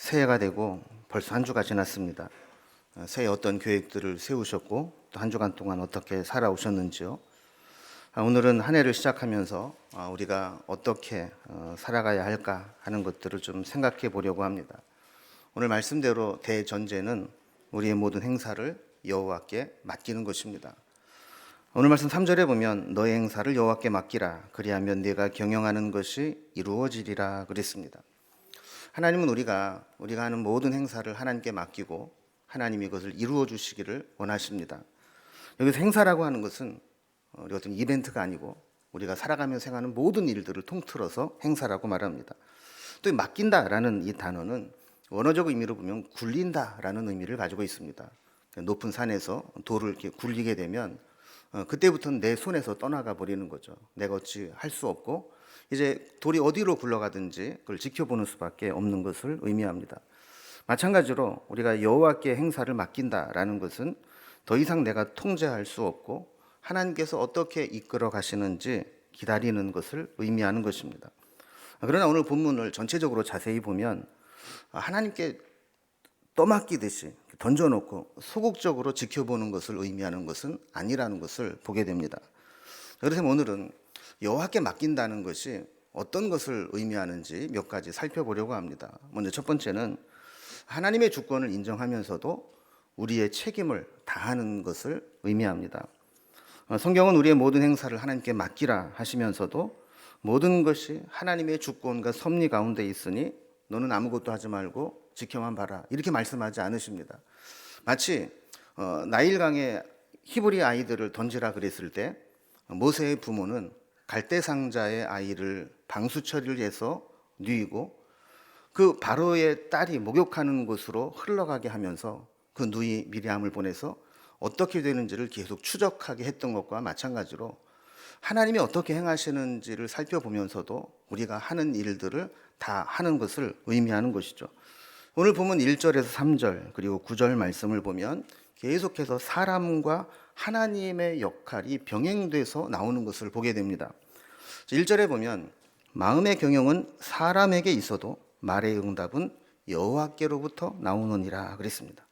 새해가 되고 벌써 한 주가 지났습니다. 새해 어떤 계획들을 세우셨고 또 한 주간 동안 어떻게 살아오셨는지요? 오늘은 한 해를 시작하면서 우리가 어떻게 살아가야 할까 하는 것들을 좀 생각해 보려고 합니다. 오늘 말씀대로 대전제는 우리의 모든 행사를 여호와께 맡기는 것입니다. 오늘 말씀 3절에 보면 너의 행사를 여호와께 맡기라 그리하면 네가 경영하는 것이 이루어지리라 그랬습니다. 하나님은 우리가 하는 모든 행사를 하나님께 맡기고 하나님이 그것을 이루어 주시기를 원하십니다. 여기서 행사라고 하는 것은 우리 어떤 이벤트가 아니고 우리가 살아가면서 행하는 모든 일들을 통틀어서 행사라고 말합니다. 또 맡긴다라는 이 단어는 원어적 의미로 보면 굴린다라는 의미를 가지고 있습니다. 높은 산에서 돌을 이렇게 굴리게 되면 그때부터는 내 손에서 떠나가 버리는 거죠. 내가 어찌 할 수 없고 이제 돌이 어디로 굴러가든지 그걸 지켜보는 수밖에 없는 것을 의미합니다. 마찬가지로 우리가 여호와께 행사를 맡긴다라는 것은 더 이상 내가 통제할 수 없고 하나님께서 어떻게 이끌어 가시는지 기다리는 것을 의미하는 것입니다. 그러나 오늘 본문을 전체적으로 자세히 보면 하나님께 떠맡기듯이 던져놓고 소극적으로 지켜보는 것을 의미하는 것은 아니라는 것을 보게 됩니다. 그래서 오늘은 여호와께 맡긴다는 것이 어떤 것을 의미하는지 몇 가지 살펴보려고 합니다. 먼저 첫 번째는 하나님의 주권을 인정하면서도 우리의 책임을 다하는 것을 의미합니다. 성경은 우리의 모든 행사를 하나님께 맡기라 하시면서도 모든 것이 하나님의 주권과 섭리 가운데 있으니 너는 아무것도 하지 말고 지켜만 봐라 이렇게 말씀하지 않으십니다. 마치 나일강에 히브리 아이들을 던지라 그랬을 때 모세의 부모는 갈대상자의 아이를 방수 처리를 해서 누이고 그 바로의 딸이 목욕하는 곳으로 흘러가게 하면서 그 누이 미리암을 보내서 어떻게 되는지를 계속 추적하게 했던 것과 마찬가지로 하나님이 어떻게 행하시는지를 살펴보면서도 우리가 하는 일들을 다 하는 것을 의미하는 것이죠. 오늘 보면 1절에서 3절 그리고 9절 말씀을 보면 계속해서 사람과 하나님의 역할이 병행돼서 나오는 것을 보게 됩니다. 1절에 보면 마음의 경영은 사람에게 있어도 말의 응답은 여호와께로부터 나오느니라 그랬습니다.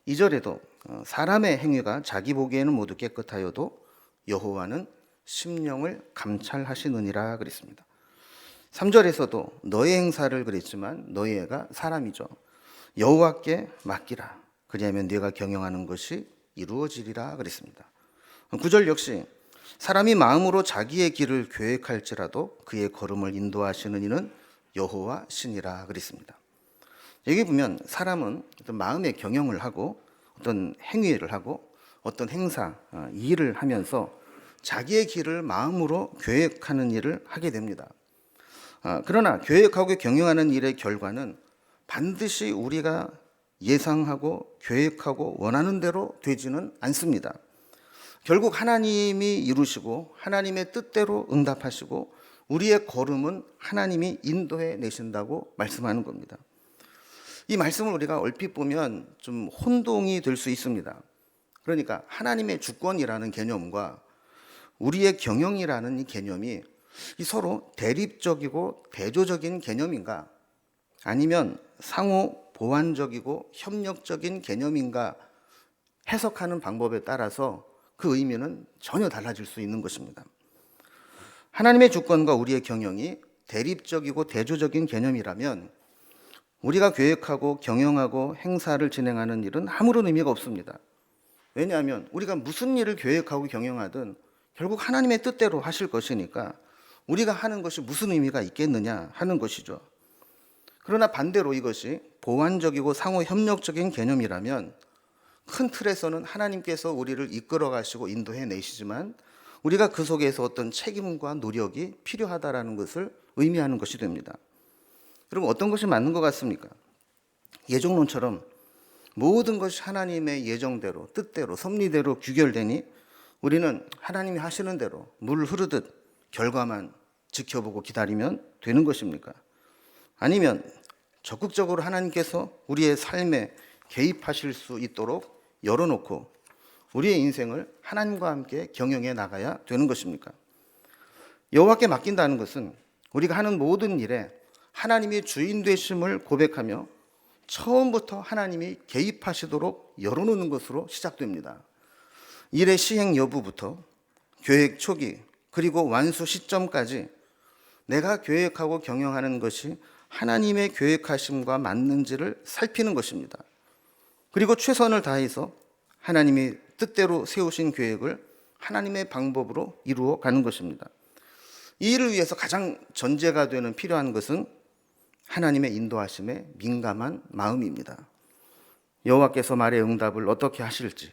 2절에도 사람의 행위가 자기 보기에는 모두 깨끗하여도 여호와는 심령을 감찰하시느니라 그랬습니다. 3절에서도 너의 행사를 그랬지만 너의 애가 사람이죠. 여호와께 맡기라 그리하면 네가 경영하는 것이 이루어지리라 그랬습니다. 9절 역시 사람이 마음으로 자기의 길을 계획할지라도 그의 걸음을 인도하시는 이는 여호와 신이라 그랬습니다. 여기 보면 사람은 어떤 마음의 경영을 하고 어떤 행위를 하고 어떤 행사, 일을 하면서 자기의 길을 마음으로 계획하는 일을 하게 됩니다. 그러나 계획하고 경영하는 일의 결과는 반드시 우리가 예상하고 계획하고 원하는 대로 되지는 않습니다. 결국 하나님이 이루시고 하나님의 뜻대로 응답하시고 우리의 걸음은 하나님이 인도해 내신다고 말씀하는 겁니다. 이 말씀을 우리가 얼핏 보면 좀 혼동이 될 수 있습니다. 그러니까 하나님의 주권이라는 개념과 우리의 경영이라는 이 개념이 서로 대립적이고 대조적인 개념인가 아니면 상호 보완적이고 협력적인 개념인가 해석하는 방법에 따라서 그 의미는 전혀 달라질 수 있는 것입니다. 하나님의 주권과 우리의 경영이 대립적이고 대조적인 개념이라면 우리가 계획하고 경영하고 행사를 진행하는 일은 아무런 의미가 없습니다. 왜냐하면 우리가 무슨 일을 계획하고 경영하든 결국 하나님의 뜻대로 하실 것이니까 우리가 하는 것이 무슨 의미가 있겠느냐 하는 것이죠. 그러나 반대로 이것이 보완적이고 상호 협력적인 개념이라면 큰 틀에서는 하나님께서 우리를 이끌어 가시고 인도해 내시지만 우리가 그 속에서 어떤 책임과 노력이 필요하다라는 것을 의미하는 것이 됩니다. 그럼 어떤 것이 맞는 것 같습니까? 예정론처럼 모든 것이 하나님의 예정대로 뜻대로 섭리대로 규결되니 우리는 하나님이 하시는 대로 물 흐르듯 결과만 지켜보고 기다리면 되는 것입니까? 아니면 적극적으로 하나님께서 우리의 삶에 개입하실 수 있도록 열어놓고 우리의 인생을 하나님과 함께 경영해 나가야 되는 것입니까? 여호와께 맡긴다는 것은 우리가 하는 모든 일에 하나님이 주인 되심을 고백하며 처음부터 하나님이 개입하시도록 열어놓는 것으로 시작됩니다. 일의 시행 여부부터 계획 초기 그리고 완수 시점까지 내가 계획하고 경영하는 것이 하나님의 계획하심과 맞는지를 살피는 것입니다. 그리고 최선을 다해서 하나님이 뜻대로 세우신 계획을 하나님의 방법으로 이루어 가는 것입니다. 이 일을 위해서 가장 전제가 되는 필요한 것은 하나님의 인도하심에 민감한 마음입니다. 여호와께서 말의 응답을 어떻게 하실지,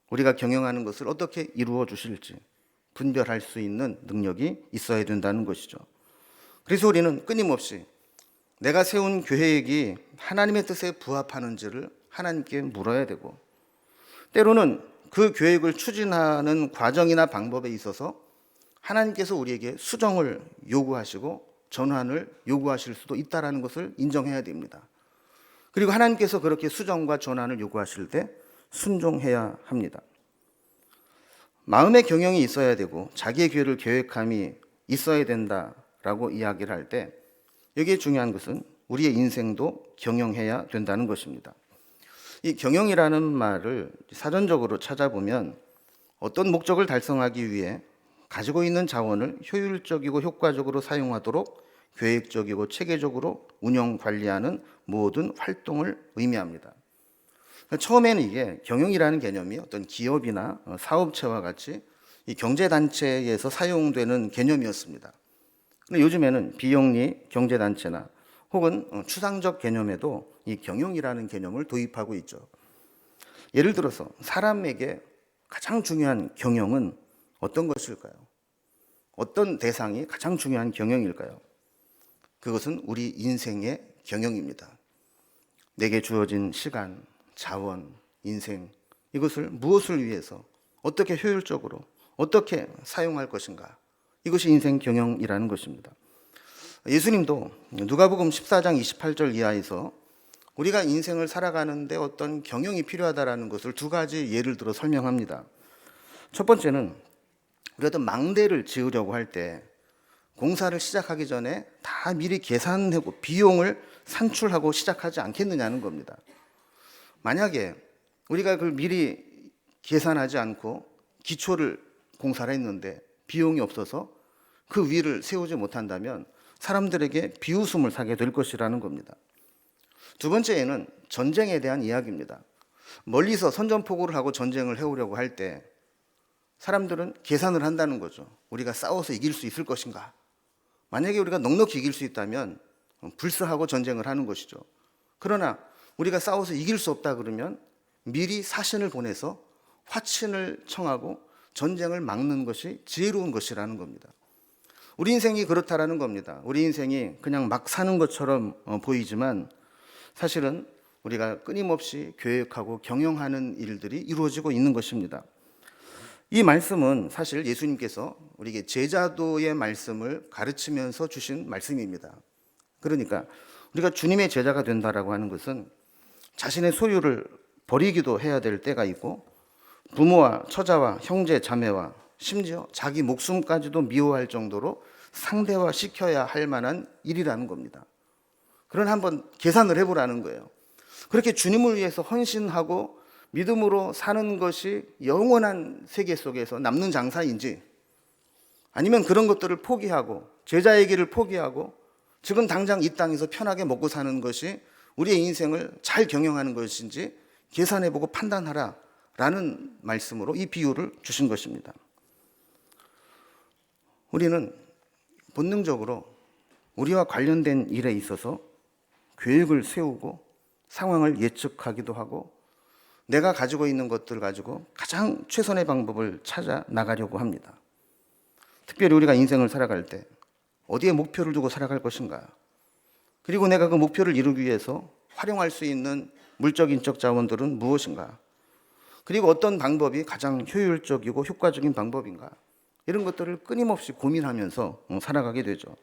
우리가 경영하는 것을 어떻게 이루어 주실지 분별할 수 있는 능력이 있어야 된다는 것이죠. 그래서 우리는 끊임없이 내가 세운 계획이 하나님의 뜻에 부합하는지를 하나님께 물어야 되고, 때로는 그 계획을 추진하는 과정이나 방법에 있어서 하나님께서 우리에게 수정을 요구하시고 전환을 요구하실 수도 있다는 것을 인정해야 됩니다. 그리고 하나님께서 그렇게 수정과 전환을 요구하실 때 순종해야 합니다. 마음의 경영이 있어야 되고 자기의 기회를 계획함이 있어야 된다라고 이야기를 할 때, 여기에 중요한 것은 우리의 인생도 경영해야 된다는 것입니다. 이 경영이라는 말을 사전적으로 찾아보면 어떤 목적을 달성하기 위해 가지고 있는 자원을 효율적이고 효과적으로 사용하도록 계획적이고 체계적으로 운영 관리하는 모든 활동을 의미합니다. 처음에는 이게 경영이라는 개념이 어떤 기업이나 사업체와 같이 이 경제단체에서 사용되는 개념이었습니다. 근데 요즘에는 비영리 경제단체나 혹은 추상적 개념에도 이 경영이라는 개념을 도입하고 있죠. 예를 들어서 사람에게 가장 중요한 경영은 어떤 것일까요? 어떤 대상이 가장 중요한 경영일까요? 그것은 우리 인생의 경영입니다. 내게 주어진 시간, 자원, 인생, 이것을 무엇을 위해서 어떻게 효율적으로 어떻게 사용할 것인가, 이것이 인생 경영이라는 것입니다. 예수님도 누가복음 14장 28절 이하에서 우리가 인생을 살아가는데 어떤 경영이 필요하다는 것을 두 가지 예를 들어 설명합니다. 첫 번째는 우리가 어떤 망대를 지으려고 할 때 공사를 시작하기 전에 다 미리 계산하고 비용을 산출하고 시작하지 않겠느냐는 겁니다. 만약에 우리가 그걸 미리 계산하지 않고 기초를 공사를 했는데 비용이 없어서 그 위를 세우지 못한다면 사람들에게 비웃음을 사게 될 것이라는 겁니다. 두 번째에는 전쟁에 대한 이야기입니다. 멀리서 선전포고를 하고 전쟁을 해오려고 할 때 사람들은 계산을 한다는 거죠. 우리가 싸워서 이길 수 있을 것인가? 만약에 우리가 넉넉히 이길 수 있다면 불사하고 전쟁을 하는 것이죠. 그러나 우리가 싸워서 이길 수 없다 그러면 미리 사신을 보내서 화친을 청하고 전쟁을 막는 것이 지혜로운 것이라는 겁니다. 우리 인생이 그렇다라는 겁니다. 우리 인생이 그냥 막 사는 것처럼 보이지만 사실은 우리가 끊임없이 계획하고 경영하는 일들이 이루어지고 있는 것입니다. 이 말씀은 사실 예수님께서 우리에게 제자도의 말씀을 가르치면서 주신 말씀입니다. 그러니까 우리가 주님의 제자가 된다라고 하는 것은 자신의 소유를 버리기도 해야 될 때가 있고, 부모와 처자와 형제 자매와 심지어 자기 목숨까지도 미워할 정도로 상대화시켜야 할 만한 일이라는 겁니다. 그러나 한번 계산을 해보라는 거예요. 그렇게 주님을 위해서 헌신하고 믿음으로 사는 것이 영원한 세계 속에서 남는 장사인지, 아니면 그런 것들을 포기하고 제자의 길을 포기하고 지금 당장 이 땅에서 편하게 먹고 사는 것이 우리의 인생을 잘 경영하는 것인지 계산해보고 판단하라 라는 말씀으로 이 비유를 주신 것입니다. 우리는 본능적으로 우리와 관련된 일에 있어서 계획을 세우고 상황을 예측하기도 하고 내가 가지고 있는 것들을 가지고 가장 최선의 방법을 찾아 나가려고 합니다. 특별히 우리가 인생을 살아갈 때 어디에 목표를 두고 살아갈 것인가, 그리고 내가 그 목표를 이루기 위해서 활용할 수 있는 물적 인적 자원들은 무엇인가, 그리고 어떤 방법이 가장 효율적이고 효과적인 방법인가, 이런 것들을 끊임없이 고민하면서 살아가게 되죠.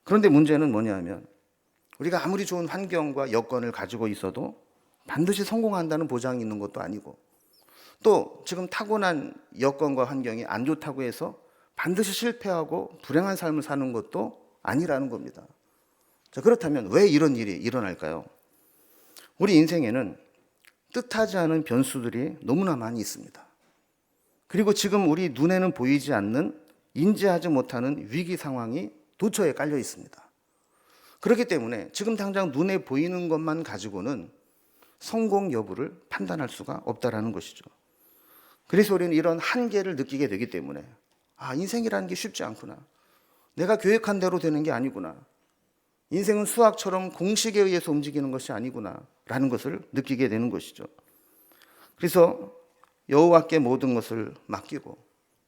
그런데 문제는 뭐냐면 우리가 아무리 좋은 환경과 여건을 가지고 있어도 반드시 성공한다는 보장이 있는 것도 아니고, 또 지금 타고난 여건과 환경이 안 좋다고 해서 반드시 실패하고 불행한 삶을 사는 것도 아니라는 겁니다. 자, 그렇다면 왜 이런 일이 일어날까요? 우리 인생에는 뜻하지 않은 변수들이 너무나 많이 있습니다. 그리고 지금 우리 눈에는 보이지 않는, 인지하지 못하는 위기 상황이 도처에 깔려 있습니다. 그렇기 때문에 지금 당장 눈에 보이는 것만 가지고는 성공 여부를 판단할 수가 없다라는 것이죠. 그래서 우리는 이런 한계를 느끼게 되기 때문에 인생이라는 게 쉽지 않구나. 내가 계획한 대로 되는 게 아니구나. 인생은 수학처럼 공식에 의해서 움직이는 것이 아니구나 라는 것을 느끼게 되는 것이죠. 그래서 여호와께 모든 것을 맡기고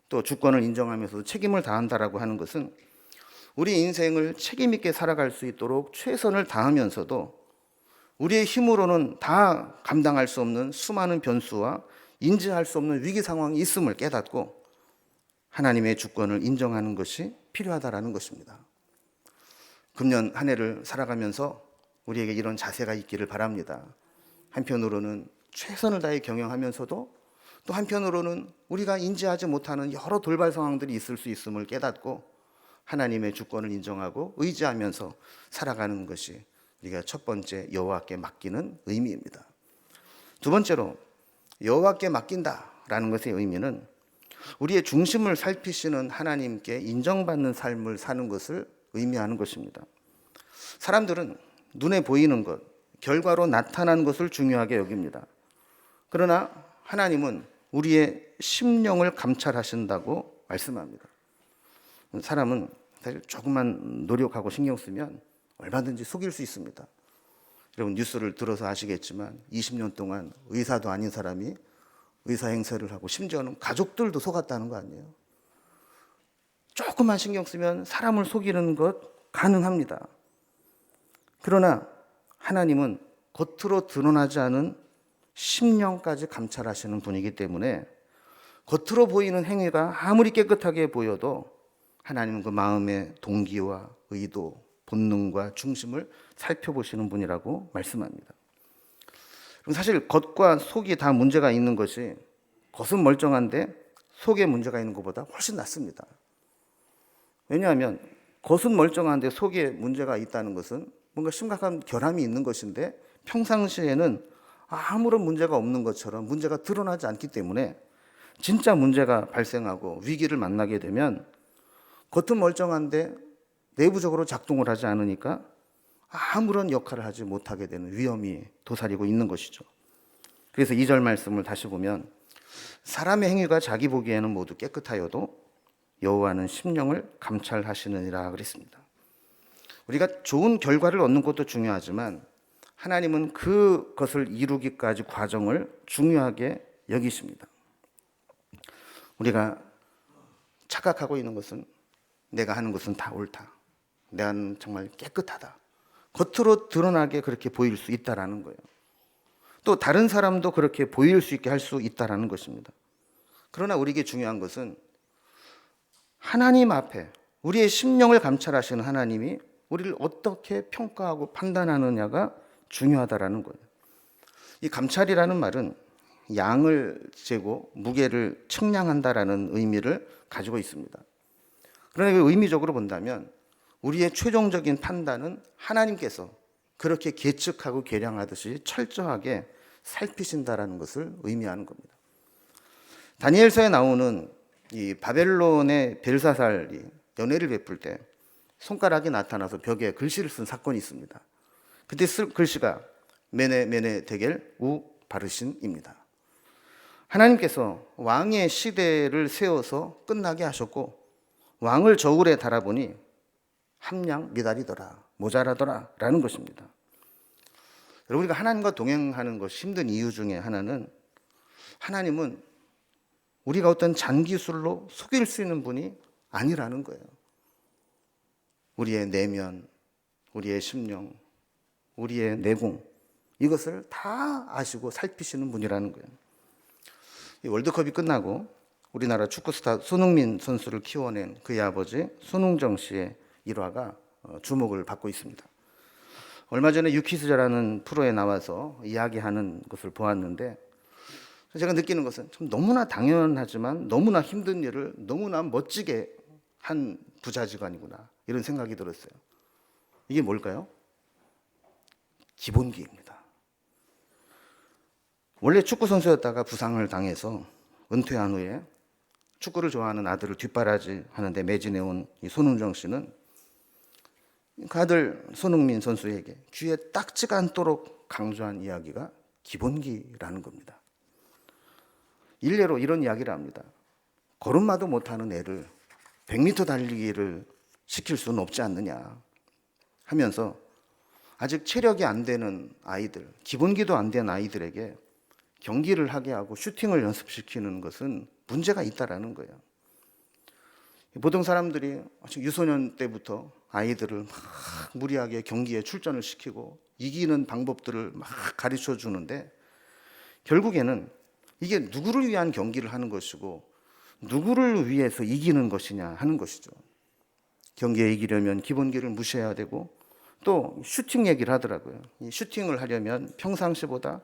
또 주권을 인정하면서 책임을 다한다라고 하는 것은 우리 인생을 책임 있게 살아갈 수 있도록 최선을 다하면서도 우리의 힘으로는 다 감당할 수 없는 수많은 변수와 인지할 수 없는 위기 상황이 있음을 깨닫고 하나님의 주권을 인정하는 것이 필요하다라는 것입니다. 금년 한 해를 살아가면서 우리에게 이런 자세가 있기를 바랍니다. 한편으로는 최선을 다해 경영하면서도 또 한편으로는 우리가 인지하지 못하는 여러 돌발 상황들이 있을 수 있음을 깨닫고 하나님의 주권을 인정하고 의지하면서 살아가는 것이 우리가 첫 번째 여호와께 맡기는 의미입니다. 두 번째로 여호와께 맡긴다라는 것의 의미는 우리의 중심을 살피시는 하나님께 인정받는 삶을 사는 것을 의미하는 것입니다. 사람들은 눈에 보이는 것, 결과로 나타난 것을 중요하게 여깁니다. 그러나 하나님은 우리의 심령을 감찰하신다고 말씀합니다. 사람은 사실 조금만 노력하고 신경 쓰면 얼마든지 속일 수 있습니다. 여러분 뉴스를 들어서 아시겠지만 20년 동안 의사도 아닌 사람이 의사 행세를 하고 심지어는 가족들도 속았다는 거 아니에요. 조금만 신경 쓰면 사람을 속이는 것 가능합니다. 그러나 하나님은 겉으로 드러나지 않은 심령까지 감찰하시는 분이기 때문에 겉으로 보이는 행위가 아무리 깨끗하게 보여도 하나님은 그 마음의 동기와 의도, 본능과 중심을 살펴보시는 분이라고 말씀합니다. 사실 겉과 속이 다 문제가 있는 것이 겉은 멀쩡한데 속에 문제가 있는 것보다 훨씬 낫습니다. 왜냐하면 겉은 멀쩡한데 속에 문제가 있다는 것은 뭔가 심각한 결함이 있는 것인데 평상시에는 아무런 문제가 없는 것처럼 문제가 드러나지 않기 때문에 진짜 문제가 발생하고 위기를 만나게 되면 겉은 멀쩡한데 내부적으로 작동을 하지 않으니까 아무런 역할을 하지 못하게 되는 위험이 도사리고 있는 것이죠. 그래서 2절 말씀을 다시 보면 사람의 행위가 자기 보기에는 모두 깨끗하여도 여호와는 심령을 감찰하시느니라 그랬습니다. 우리가 좋은 결과를 얻는 것도 중요하지만 하나님은 그것을 이루기까지 과정을 중요하게 여기십니다. 우리가 착각하고 있는 것은 내가 하는 것은 다 옳다. 내가 정말 깨끗하다. 겉으로 드러나게 그렇게 보일 수 있다라는 거예요. 또 다른 사람도 그렇게 보일 수 있게 할 수 있다라는 것입니다. 그러나 우리에게 중요한 것은 하나님 앞에 우리의 심령을 감찰하시는 하나님이 우리를 어떻게 평가하고 판단하느냐가 중요하다라는 거예요. 이 감찰이라는 말은 양을 재고 무게를 측량한다라는 의미를 가지고 있습니다. 그러나 의미적으로 본다면 우리의 최종적인 판단은 하나님께서 그렇게 계측하고 계량하듯이 철저하게 살피신다라는 것을 의미하는 겁니다. 다니엘서에 나오는 이 바벨론의 벨사살이 연회를 베풀 때 손가락이 나타나서 벽에 글씨를 쓴 사건이 있습니다. 그때 쓸 글씨가 메네 메네 데겔 우 바르신입니다. 하나님께서 왕의 시대를 세워서 끝나게 하셨고 왕을 저울에 달아보니 함량 미달이더라, 모자라더라 라는 것입니다. 여러분, 우리가 하나님과 동행하는 것이 힘든 이유 중에 하나는 하나님은 우리가 어떤 잔기술로 속일 수 있는 분이 아니라는 거예요. 우리의 내면, 우리의 심령, 우리의 내공, 이것을 다 아시고 살피시는 분이라는 거예요. 이 월드컵이 끝나고 우리나라 축구 스타 손흥민 선수를 키워낸 그의 아버지 손흥정 씨의 일화가 주목을 받고 있습니다. 얼마 전에 유키즈라는 프로에 나와서 이야기하는 것을 보았는데 제가 느끼는 것은 참 너무나 당연하지만 너무나 힘든 일을 너무나 멋지게 한 부자지간이구나 이런 생각이 들었어요. 이게 뭘까요? 기본기입니다. 원래 축구 선수였다가 부상을 당해서 은퇴한 후에 축구를 좋아하는 아들을 뒷바라지 하는데 매진해온 이 손흥정 씨는 그 아들 손흥민 선수에게 귀에 딱지가 않도록 강조한 이야기가 기본기라는 겁니다. 일례로 이런 이야기를 합니다. 걸음마도 못하는 애를 100m 달리기를 시킬 수는 없지 않느냐 하면서 아직 체력이 안 되는 아이들, 기본기도 안 된 아이들에게 경기를 하게 하고 슈팅을 연습시키는 것은 문제가 있다라는 거예요. 보통 사람들이 아직 유소년 때부터 아이들을 막 무리하게 경기에 출전을 시키고 이기는 방법들을 막 가르쳐 주는데 결국에는 이게 누구를 위한 경기를 하는 것이고 누구를 위해서 이기는 것이냐 하는 것이죠. 경기에 이기려면 기본기를 무시해야 되고 또 슈팅 얘기를 하더라고요. 이 슈팅을 하려면 평상시보다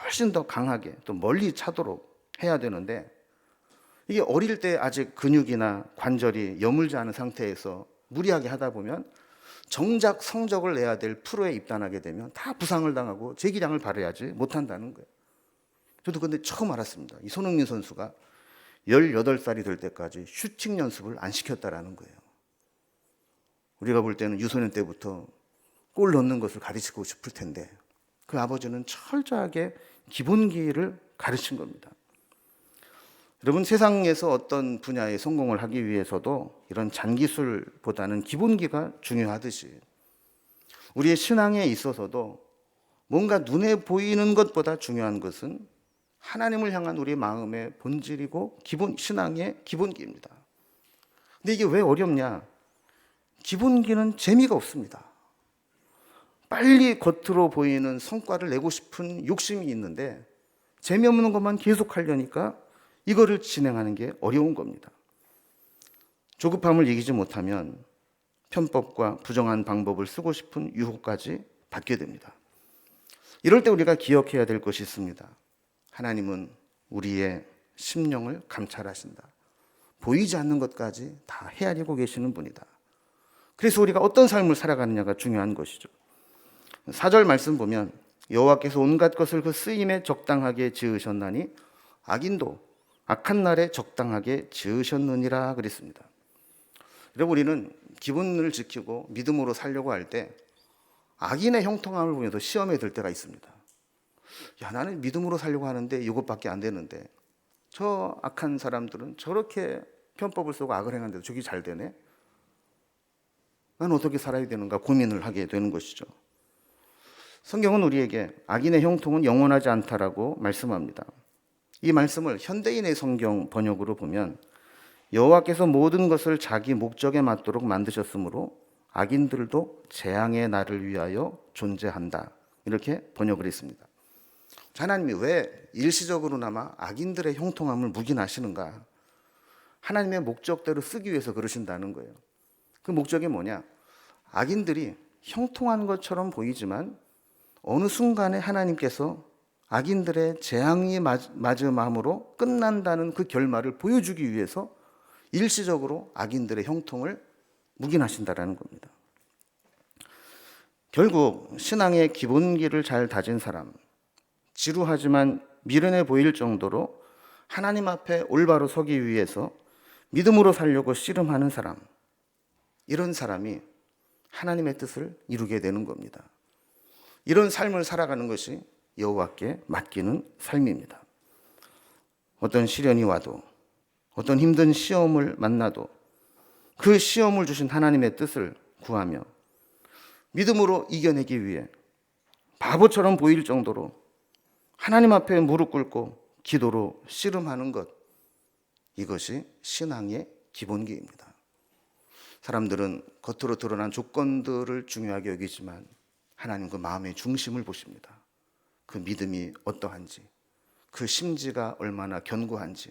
훨씬 더 강하게 또 멀리 차도록 해야 되는데 이게 어릴 때 아직 근육이나 관절이 여물지 않은 상태에서 무리하게 하다 보면 정작 성적을 내야 될 프로에 입단하게 되면 다 부상을 당하고 재기량을 발휘하지 못한다는 거예요. 저도 근데 처음 알았습니다. 이 손흥민 선수가 18살이 될 때까지 슈팅 연습을 안 시켰다라는 거예요. 우리가 볼 때는 유소년 때부터 골 넣는 것을 가르치고 싶을 텐데 그 아버지는 철저하게 기본기를 가르친 겁니다. 여러분, 세상에서 어떤 분야에 성공을 하기 위해서도 이런 잔기술보다는 기본기가 중요하듯이 우리의 신앙에 있어서도 뭔가 눈에 보이는 것보다 중요한 것은 하나님을 향한 우리의 마음의 본질이고 신앙의 기본기입니다. 근데 이게 왜 어렵냐? 기본기는 재미가 없습니다. 빨리 겉으로 보이는 성과를 내고 싶은 욕심이 있는데 재미없는 것만 계속 하려니까 이거를 진행하는 게 어려운 겁니다. 조급함을 이기지 못하면 편법과 부정한 방법을 쓰고 싶은 유혹까지 받게 됩니다. 이럴 때 우리가 기억해야 될 것이 있습니다. 하나님은 우리의 심령을 감찰하신다. 보이지 않는 것까지 다 헤아리고 계시는 분이다. 그래서 우리가 어떤 삶을 살아가느냐가 중요한 것이죠. 4절 말씀 보면 여호와께서 온갖 것을 그 쓰임에 적당하게 지으셨나니 악인도 악한 날에 적당하게 지으셨느니라 그랬습니다. 여러분, 우리는 기본을 지키고 믿음으로 살려고 할 때 악인의 형통함을 보면서 시험에 들 때가 있습니다. 야, 나는 믿음으로 살려고 하는데 이것밖에 안 되는데 저 악한 사람들은 저렇게 편법을 쓰고 악을 행하는데도 저기 잘 되네? 나는 어떻게 살아야 되는가 고민을 하게 되는 것이죠. 성경은 우리에게 악인의 형통은 영원하지 않다라고 말씀합니다. 이 말씀을 현대인의 성경 번역으로 보면 여호와께서 모든 것을 자기 목적에 맞도록 만드셨으므로 악인들도 재앙의 날을 위하여 존재한다. 이렇게 번역을 했습니다. 하나님이 왜 일시적으로나마 악인들의 형통함을 묵인하시는가? 하나님의 목적대로 쓰기 위해서 그러신다는 거예요. 그 목적이 뭐냐? 악인들이 형통한 것처럼 보이지만 어느 순간에 하나님께서 악인들의 재앙이 맞음함으로 끝난다는 그 결말을 보여주기 위해서 일시적으로 악인들의 형통을 묵인하신다라는 겁니다. 결국 신앙의 기본기를 잘 다진 사람, 지루하지만 미련해 보일 정도로 하나님 앞에 올바로 서기 위해서 믿음으로 살려고 씨름하는 사람, 이런 사람이 하나님의 뜻을 이루게 되는 겁니다. 이런 삶을 살아가는 것이 여호와께 맡기는 삶입니다. 어떤 시련이 와도 어떤 힘든 시험을 만나도 그 시험을 주신 하나님의 뜻을 구하며 믿음으로 이겨내기 위해 바보처럼 보일 정도로 하나님 앞에 무릎 꿇고 기도로 씨름하는 것, 이것이 신앙의 기본기입니다. 사람들은 겉으로 드러난 조건들을 중요하게 여기지만 하나님 그 마음의 중심을 보십니다. 그 믿음이 어떠한지, 그 심지가 얼마나 견고한지,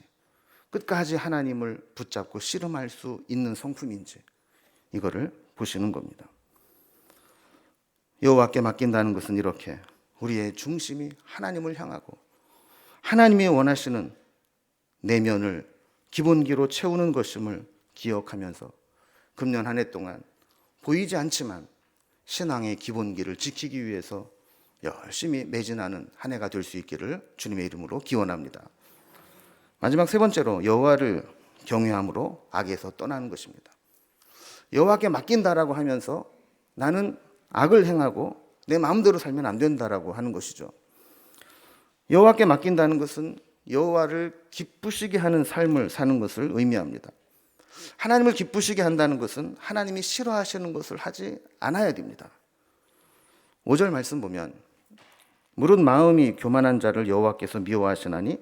끝까지 하나님을 붙잡고 씨름할 수 있는 성품인지 이거를 보시는 겁니다. 여호와께 맡긴다는 것은 이렇게 우리의 중심이 하나님을 향하고 하나님이 원하시는 내면을 기본기로 채우는 것임을 기억하면서 금년 한 해 동안 보이지 않지만 신앙의 기본기를 지키기 위해서 열심히 매진하는 한 해가 될 수 있기를 주님의 이름으로 기원합니다. 마지막 세 번째로 여호와를 경외함으로 악에서 떠나는 것입니다. 여호와께 맡긴다라고 하면서 나는 악을 행하고 내 마음대로 살면 안 된다라고 하는 것이죠. 여호와께 맡긴다는 것은 여호와를 기쁘시게 하는 삶을 사는 것을 의미합니다. 하나님을 기쁘시게 한다는 것은 하나님이 싫어하시는 것을 하지 않아야 됩니다. 5절 말씀 보면 무릇 마음이 교만한 자를 여호와께서 미워하시나니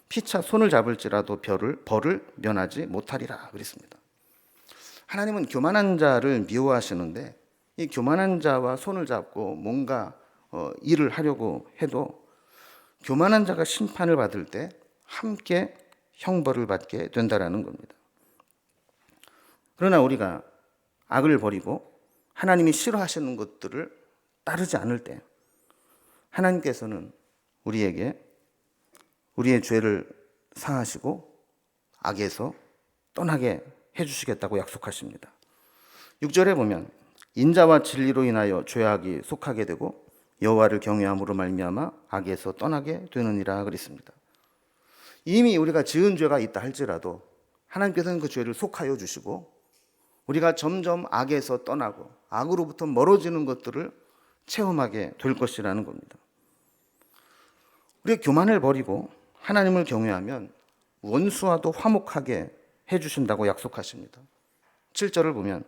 피차 손을 잡을지라도 벌을 면하지 못하리라 그랬습니다. 하나님은 교만한 자를 미워하시는데 이 교만한 자와 손을 잡고 뭔가 일을 하려고 해도 교만한 자가 심판을 받을 때 함께 형벌을 받게 된다라는 겁니다. 그러나 우리가 악을 버리고 하나님이 싫어하시는 것들을 따르지 않을 때 하나님께서는 우리에게 우리의 죄를 사하시고 악에서 떠나게 해주시겠다고 약속하십니다. 6절에 보면 인자와 진리로 인하여 죄악이 속하게 되고 여호와를 경외함으로 말미암아 악에서 떠나게 되느니라 그랬습니다. 이미 우리가 지은 죄가 있다 할지라도 하나님께서는 그 죄를 속하여 주시고 우리가 점점 악에서 떠나고 악으로부터 멀어지는 것들을 체험하게 될 것이라는 겁니다. 우리가 교만을 버리고 하나님을 경외하면 원수와도 화목하게 해주신다고 약속하십니다. 7절을 보면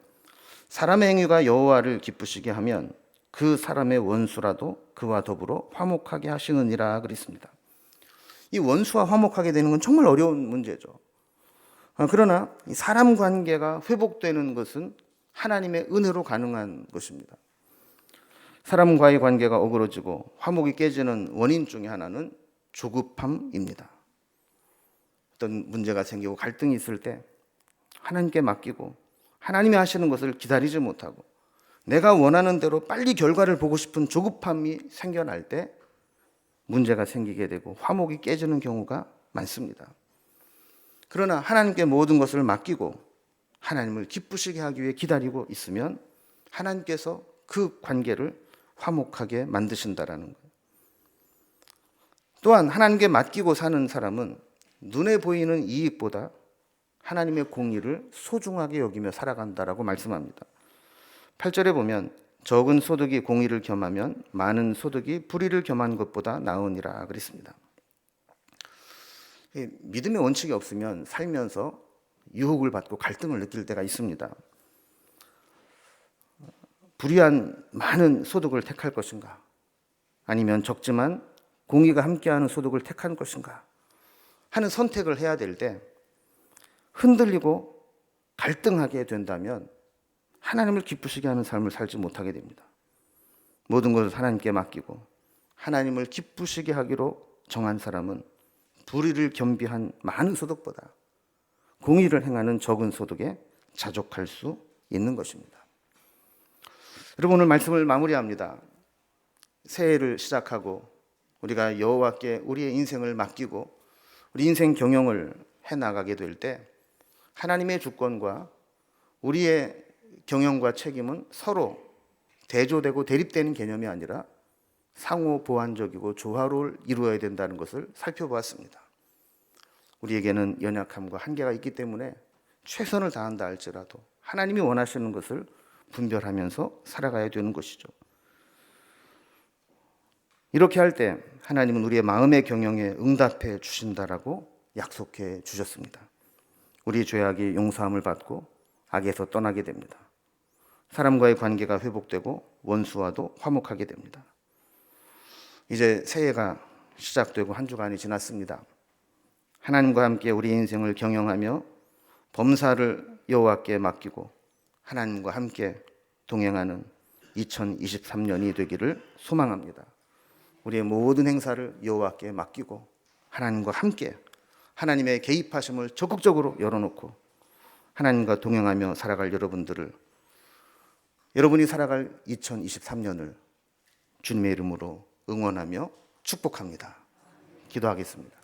사람의 행위가 여호와를 기쁘시게 하면 그 사람의 원수라도 그와 더불어 화목하게 하시느니라 그랬습니다. 이 원수와 화목하게 되는 건 정말 어려운 문제죠. 그러나 사람 관계가 회복되는 것은 하나님의 은혜로 가능한 것입니다. 사람과의 관계가 어그러지고 화목이 깨지는 원인 중에 하나는 조급함입니다. 어떤 문제가 생기고 갈등이 있을 때 하나님께 맡기고 하나님이 하시는 것을 기다리지 못하고 내가 원하는 대로 빨리 결과를 보고 싶은 조급함이 생겨날 때 문제가 생기게 되고 화목이 깨지는 경우가 많습니다. 그러나 하나님께 모든 것을 맡기고 하나님을 기쁘시게 하기 위해 기다리고 있으면 하나님께서 그 관계를 화목하게 만드신다라는 거예요. 또한 하나님께 맡기고 사는 사람은 눈에 보이는 이익보다 하나님의 공의를 소중하게 여기며 살아간다라고 말씀합니다. 8절에 보면 적은 소득이 공의를 겸하면 많은 소득이 불의를 겸한 것보다 나으니라 그랬습니다. 믿음의 원칙이 없으면 살면서 유혹을 받고 갈등을 느낄 때가 있습니다. 불의한 많은 소득을 택할 것인가? 아니면 적지만 공의가 함께하는 소득을 택할 것인가? 하는 선택을 해야 될 때 흔들리고 갈등하게 된다면 하나님을 기쁘시게 하는 삶을 살지 못하게 됩니다. 모든 것을 하나님께 맡기고 하나님을 기쁘시게 하기로 정한 사람은 불의를 겸비한 많은 소득보다 공의를 행하는 적은 소득에 자족할 수 있는 것입니다. 여러분, 오늘 말씀을 마무리합니다. 새해를 시작하고 우리가 여호와께 우리의 인생을 맡기고 우리 인생 경영을 해나가게 될 때 하나님의 주권과 우리의 경영과 책임은 서로 대조되고 대립되는 개념이 아니라 상호 보완적이고 조화를 이루어야 된다는 것을 살펴보았습니다. 우리에게는 연약함과 한계가 있기 때문에 최선을 다한다 할지라도 하나님이 원하시는 것을 분별하면서 살아가야 되는 것이죠. 이렇게 할 때 하나님은 우리의 마음의 경영에 응답해 주신다라고 약속해 주셨습니다. 우리 죄악이 용서함을 받고 악에서 떠나게 됩니다. 사람과의 관계가 회복되고 원수와도 화목하게 됩니다. 이제 새해가 시작되고 한 주간이 지났습니다. 하나님과 함께 우리 인생을 경영하며 범사를 여호와께 맡기고 하나님과 함께 동행하는 2023년이 되기를 소망합니다. 우리의 모든 행사를 여호와께 맡기고 하나님과 함께 하나님의 개입하심을 적극적으로 열어놓고 하나님과 동행하며 살아갈 여러분이 살아갈 2023년을 주님의 이름으로 응원하며 축복합니다. 기도하겠습니다.